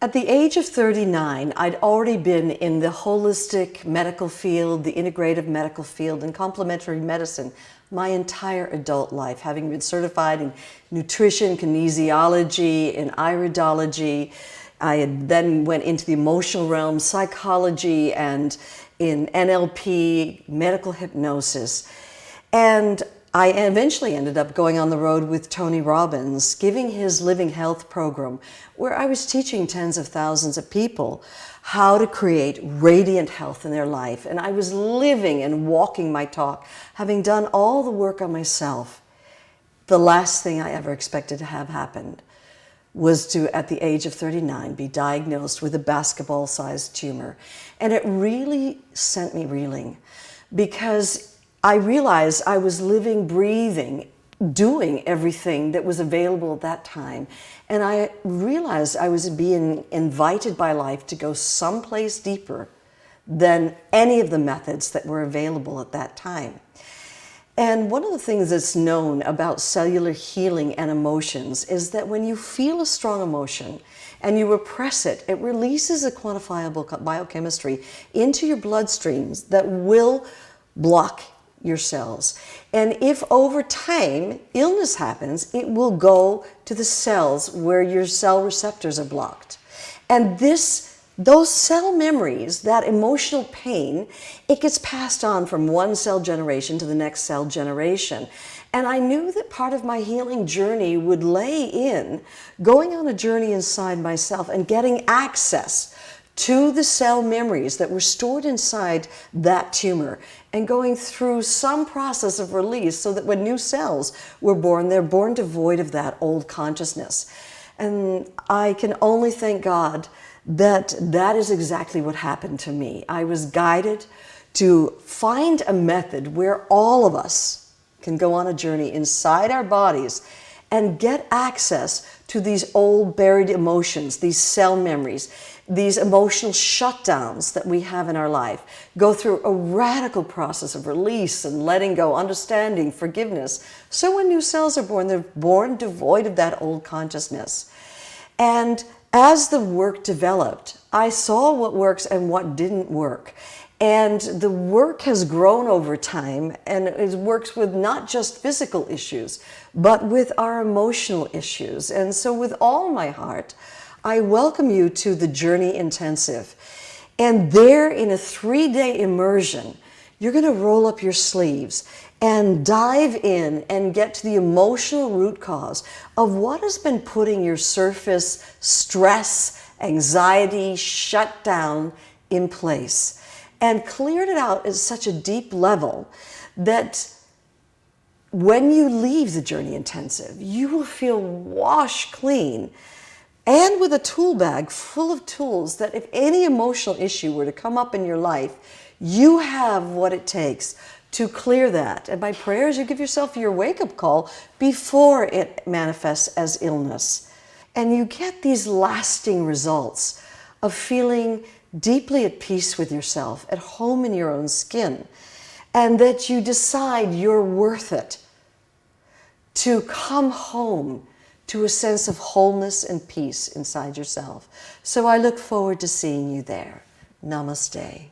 At the age of 39, I'd already been in the holistic medical field, the integrative medical field, and complementary medicine my entire adult life, having been certified in nutrition, kinesiology, and iridology. I had then went into the emotional realm, psychology, and in NLP, medical hypnosis. And I eventually ended up going on the road with Tony Robbins, giving his Living Health program, where I was teaching tens of thousands of people how to create radiant health in their life. And I was living and walking my talk, having done all the work on myself. The last thing I ever expected to have happened was to, at the age of 39, be diagnosed with a basketball-sized tumor. And it really sent me reeling, because I realized I was living, breathing, doing everything that was available at that time. And I realized I was being invited by life to go someplace deeper than any of the methods that were available at that time. And one of the things that's known about cellular healing and emotions is that when you feel a strong emotion and you repress it, it releases a quantifiable biochemistry into your bloodstreams that will block your cells. And if over time illness happens, it will go to the cells where your cell receptors are blocked. And those cell memories, that emotional pain, it gets passed on from one cell generation to the next cell generation. And I knew that part of my healing journey would lay in going on a journey inside myself and getting access to the cell memories that were stored inside that tumor, and going through some process of release so that when new cells were born, they're born devoid of that old consciousness. And I can only thank God that that is exactly what happened to me. I was guided to find a method where all of us can go on a journey inside our bodies and get access to these old buried emotions, these cell memories, these emotional shutdowns that we have in our life, go through a radical process of release and letting go, understanding, forgiveness. So when new cells are born, they're born devoid of that old consciousness. And as the work developed, I saw what works and what didn't work. And the work has grown over time, and it works with not just physical issues, but with our emotional issues. And so with all my heart, I welcome you to the Journey Intensive. And there, in a 3-day immersion, you're going to roll up your sleeves and dive in and get to the emotional root cause of what has been putting your surface stress, anxiety, shutdown in place, and cleared it out at such a deep level that when you leave the Journey Intensive, you will feel washed clean, and with a tool bag full of tools that if any emotional issue were to come up in your life, you have what it takes to clear that. And by prayers, you give yourself your wake-up call before it manifests as illness. And you get these lasting results of feeling deeply at peace with yourself, at home in your own skin, and that you decide you're worth it to come home to a sense of wholeness and peace inside yourself. So I look forward to seeing you there. Namaste.